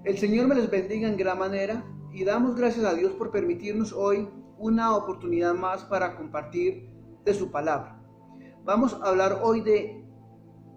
El Señor me les bendiga en gran manera y damos gracias a Dios por permitirnos hoy una oportunidad más para compartir de su palabra. Vamos a hablar hoy de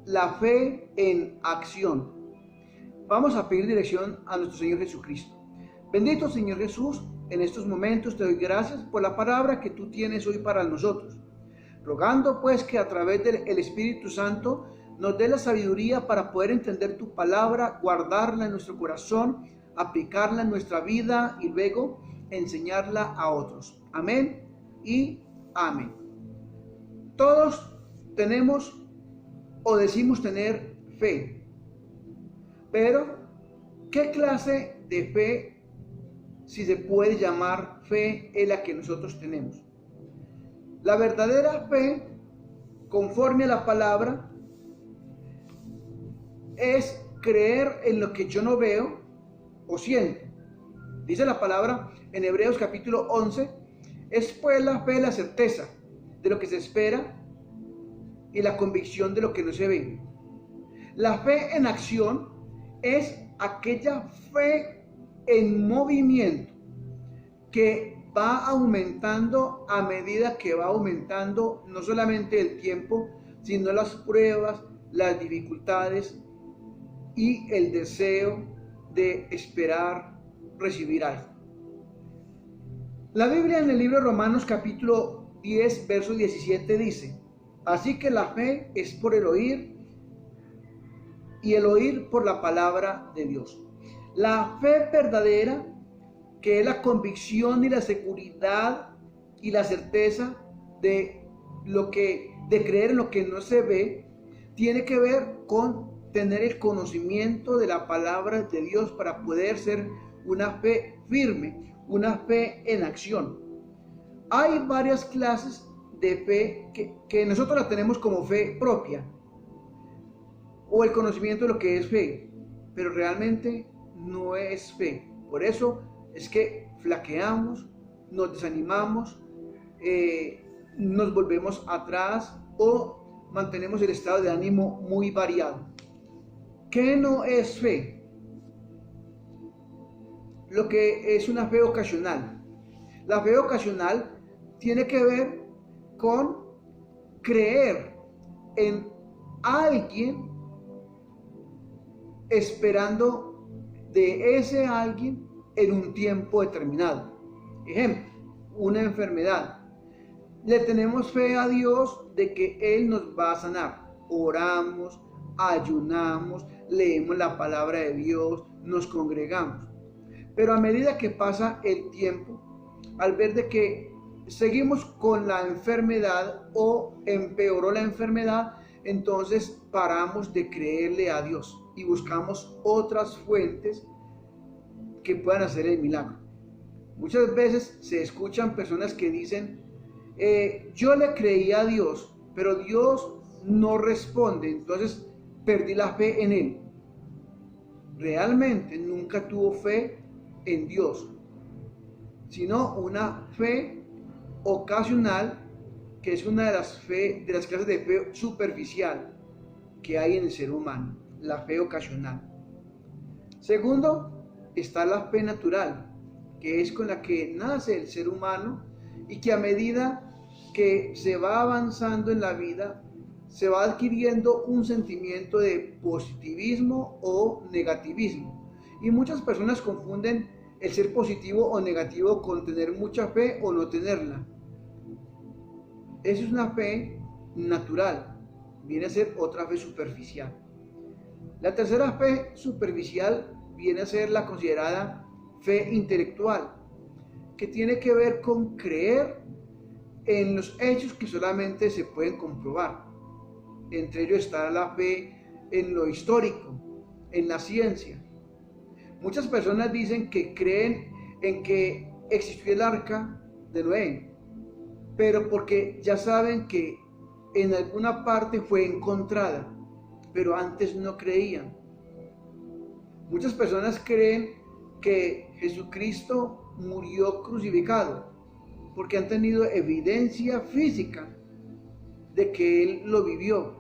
la fe en acción. Vamos a pedir dirección a nuestro Señor Jesucristo. Bendito Señor Jesús, en estos momentos te doy gracias por la palabra que tú tienes hoy para nosotros. Rogando pues que a través del Espíritu Santo nos dé la sabiduría para poder entender tu palabra, guardarla en nuestro corazón, aplicarla en nuestra vida y luego enseñarla a otros. Amén y amén. Todos tenemos o decimos tener fe, pero ¿qué clase de fe, si se puede llamar fe, es la que nosotros tenemos? La verdadera fe, conforme a la palabra, es creer en lo que yo no veo o siento. Dice la palabra en Hebreos capítulo 11, es pues la fe la certeza de lo que se espera y la convicción de lo que no se ve. La fe en acción es aquella fe en movimiento que va aumentando a medida que va aumentando no solamente el tiempo, sino las pruebas, las dificultades y el deseo de esperar recibir algo. La Biblia en el libro de Romanos capítulo 10, verso 17 dice: así que la fe es por el oír y el oír por la palabra de Dios. La fe verdadera, que es la convicción y la seguridad y la certeza de creer en lo que no se ve, tiene que ver con tener el conocimiento de la palabra de Dios para poder ser una fe firme, una fe en acción. Hay varias clases de fe que nosotros la tenemos como fe propia o el conocimiento de lo que es fe, pero realmente no es fe. Por eso es que flaqueamos, nos desanimamos, nos volvemos atrás o mantenemos el estado de ánimo muy variado. ¿Qué no es fe? Lo que es una fe ocasional. La fe ocasional tiene que ver con creer en alguien esperando de ese alguien en un tiempo determinado. Ejemplo, una enfermedad. Le tenemos fe a Dios de que Él nos va a sanar. Oramos, ayunamos, leemos la palabra de Dios, nos congregamos. Pero a medida que pasa el tiempo, al ver de que seguimos con la enfermedad o empeoró la enfermedad, entonces paramos de creerle a Dios y buscamos otras fuentes que puedan hacer el milagro. Muchas veces se escuchan personas que dicen, yo le creí a Dios, pero Dios no responde, entonces perdí la fe en Él. Realmente nunca tuvo fe en Dios, sino una fe ocasional, que es una de las clases de fe superficial que hay en el ser humano, la fe ocasional. Segundo, está la fe natural, que es con la que nace el ser humano y que a medida que se va avanzando en la vida, se va adquiriendo un sentimiento de positivismo o negativismo. Y muchas personas confunden el ser positivo o negativo con tener mucha fe o no tenerla. Esa es una fe natural, viene a ser otra fe superficial. La tercera fe superficial viene a ser la considerada fe intelectual, que tiene que ver con creer en los hechos que solamente se pueden comprobar. Entre ellos está la fe en lo histórico, en la ciencia. Muchas personas dicen que creen en que existió el arca de Noé, pero porque ya saben que en alguna parte fue encontrada, pero antes no creían. Muchas personas creen que Jesucristo murió crucificado porque han tenido evidencia física de que Él lo vivió,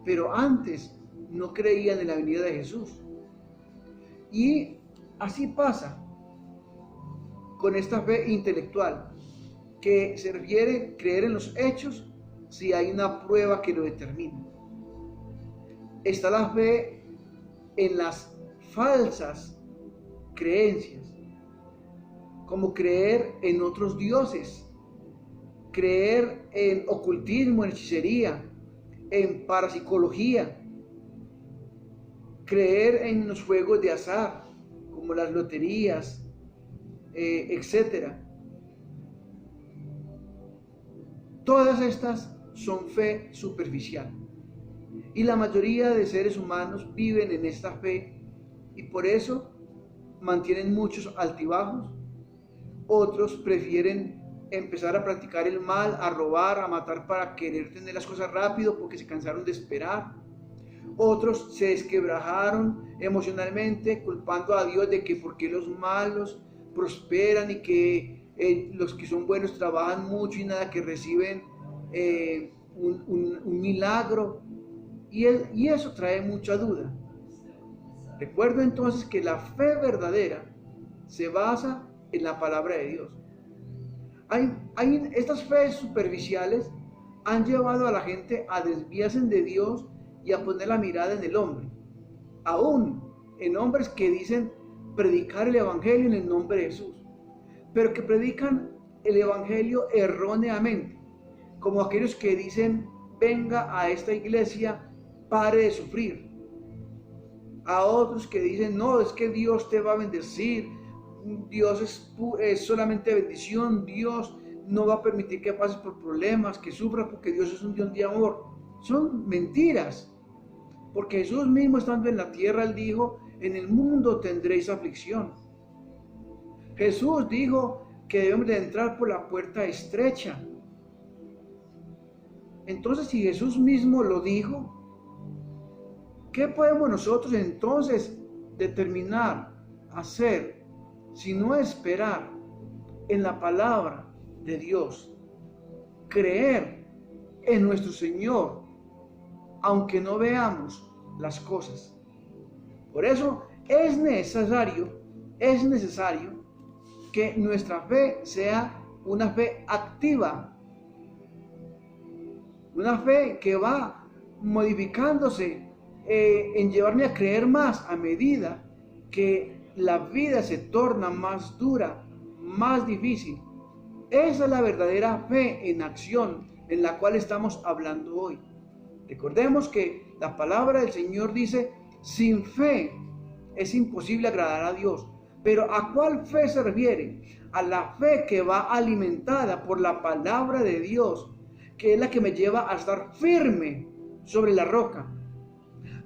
pero antes no creían en la venida de Jesús. Y así pasa con esta fe intelectual, que se refiere a creer en los hechos si hay una prueba que lo determina. Está la fe en las falsas creencias, como creer en otros dioses, creer en ocultismo, en hechicería, en parapsicología, creer en los juegos de azar, como las loterías, etc. Todas estas son fe superficial. Y la mayoría de seres humanos viven en esta fe y por eso mantienen muchos altibajos. Otros prefieren empezar a practicar el mal, a robar, a matar para querer tener las cosas rápido porque se cansaron de esperar. Otros se desquebrajaron emocionalmente culpando a Dios de que porque los malos prosperan y que los que son buenos trabajan mucho y nada que reciben un milagro. Y eso trae mucha duda. Recuerdo entonces que la fe verdadera se basa en la palabra de Dios. Estas fees superficiales han llevado a la gente a desviarse de Dios y a poner la mirada en el hombre, aún en hombres que dicen predicar el evangelio en el nombre de Jesús, pero que predican el evangelio erróneamente, como aquellos que dicen venga a esta iglesia, pare de sufrir. A otros que dicen no, es que Dios te va a bendecir, Dios es solamente bendición, Dios no va a permitir que pases por problemas, que sufras, porque Dios es un Dios de amor. Son mentiras, porque Jesús mismo estando en la tierra, Él dijo, en el mundo tendréis aflicción. Jesús dijo que debemos de entrar por la puerta estrecha. Entonces, si Jesús mismo lo dijo, ¿qué podemos nosotros entonces determinar, hacer, si no esperar en la palabra de Dios? Creer en nuestro Señor, aunque no veamos las cosas. Por eso es necesario que nuestra fe sea una fe activa, una fe que va modificándose en llevarme a creer más a medida que la vida se torna más dura, más difícil. Esa es la verdadera fe en acción en la cual estamos hablando hoy. Recordemos que la palabra del Señor dice, sin fe es imposible agradar a Dios. Pero ¿a cuál fe se refiere? A la fe que va alimentada por la palabra de Dios, que es la que me lleva a estar firme sobre la roca.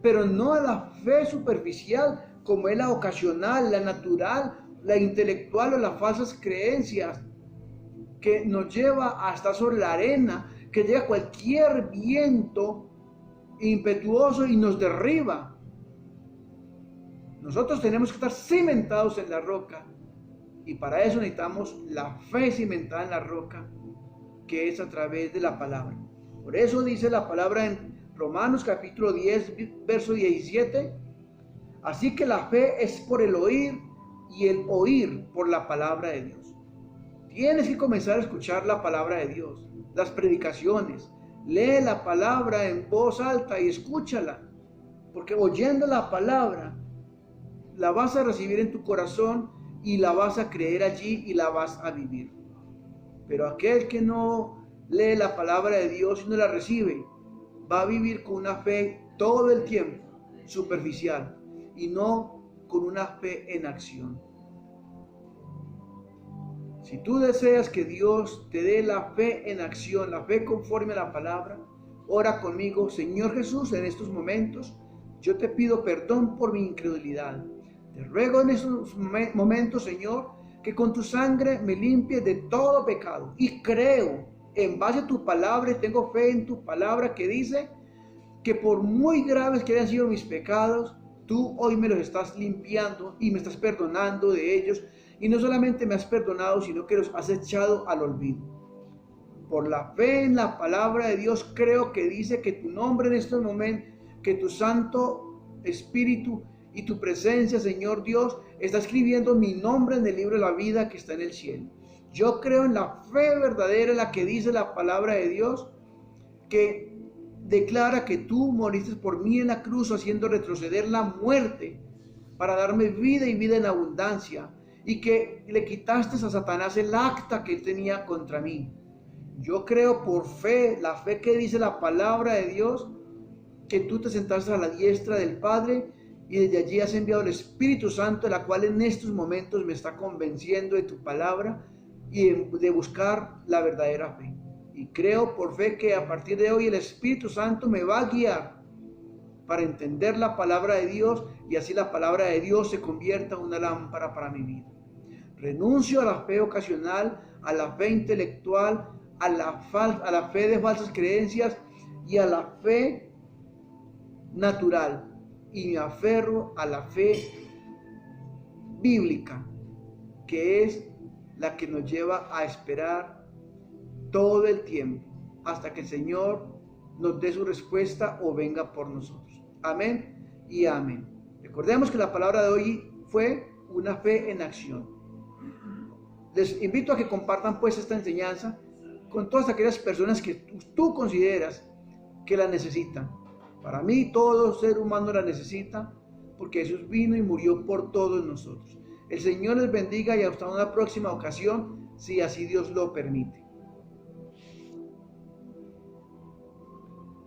Pero no a la fe superficial, como es la ocasional, la natural, la intelectual o las falsas creencias, que nos lleva a estar sobre la arena, que llega cualquier viento impetuoso y nos derriba. Nosotros tenemos que estar cimentados en la roca, y para eso necesitamos la fe cimentada en la roca, que es a través de la palabra. Por eso dice la palabra en Romanos capítulo 10, verso 17, así que la fe es por el oír y el oír por la palabra de Dios. Tienes que comenzar a escuchar la palabra de Dios, las predicaciones, lee la palabra en voz alta y escúchala, porque oyendo la palabra la vas a recibir en tu corazón y la vas a creer allí y la vas a vivir. Pero aquel que no lee la palabra de Dios y no la recibe, va a vivir con una fe todo el tiempo superficial y no con una fe en acción. Si tú deseas que Dios te dé la fe en acción, la fe conforme a la palabra, ora conmigo. Señor Jesús, en estos momentos yo te pido perdón por mi incredulidad. Te ruego en estos momentos, Señor, que con tu sangre me limpies de todo pecado. Y creo, en base a tu palabra, y tengo fe en tu palabra que dice que por muy graves que hayan sido mis pecados, tú hoy me los estás limpiando y me estás perdonando de ellos. Y no solamente me has perdonado, sino que los has echado al olvido. Por la fe en la palabra de Dios, creo que dice que tu nombre en estos momentos, que tu Santo Espíritu y tu presencia, Señor Dios, está escribiendo mi nombre en el libro de la vida que está en el cielo. Yo creo en la fe verdadera, en la que dice la palabra de Dios, que declara que tú moriste por mí en la cruz, haciendo retroceder la muerte para darme vida y vida en abundancia, y que le quitaste a Satanás el acta que él tenía contra mí. Yo creo por fe, la fe que dice la palabra de Dios, que tú te sentaste a la diestra del Padre y desde allí has enviado el Espíritu Santo, la cual en estos momentos me está convenciendo de tu palabra y de buscar la verdadera fe. Y creo por fe que a partir de hoy el Espíritu Santo me va a guiar para entender la palabra de Dios y así la palabra de Dios se convierta en una lámpara para mi vida. Renuncio a la fe ocasional, a la fe intelectual, a la fe de falsas creencias y a la fe natural, y me aferro a la fe bíblica, que es la que nos lleva a esperar todo el tiempo hasta que el Señor nos dé su respuesta o venga por nosotros. Amén y amén. Recordemos que la palabra de hoy fue una fe en acción. Les invito a que compartan pues esta enseñanza con todas aquellas personas que tú consideras que la necesitan. Para mí todo ser humano la necesita, porque Jesús vino y murió por todos nosotros. El Señor les bendiga y hasta una próxima ocasión, si así Dios lo permite.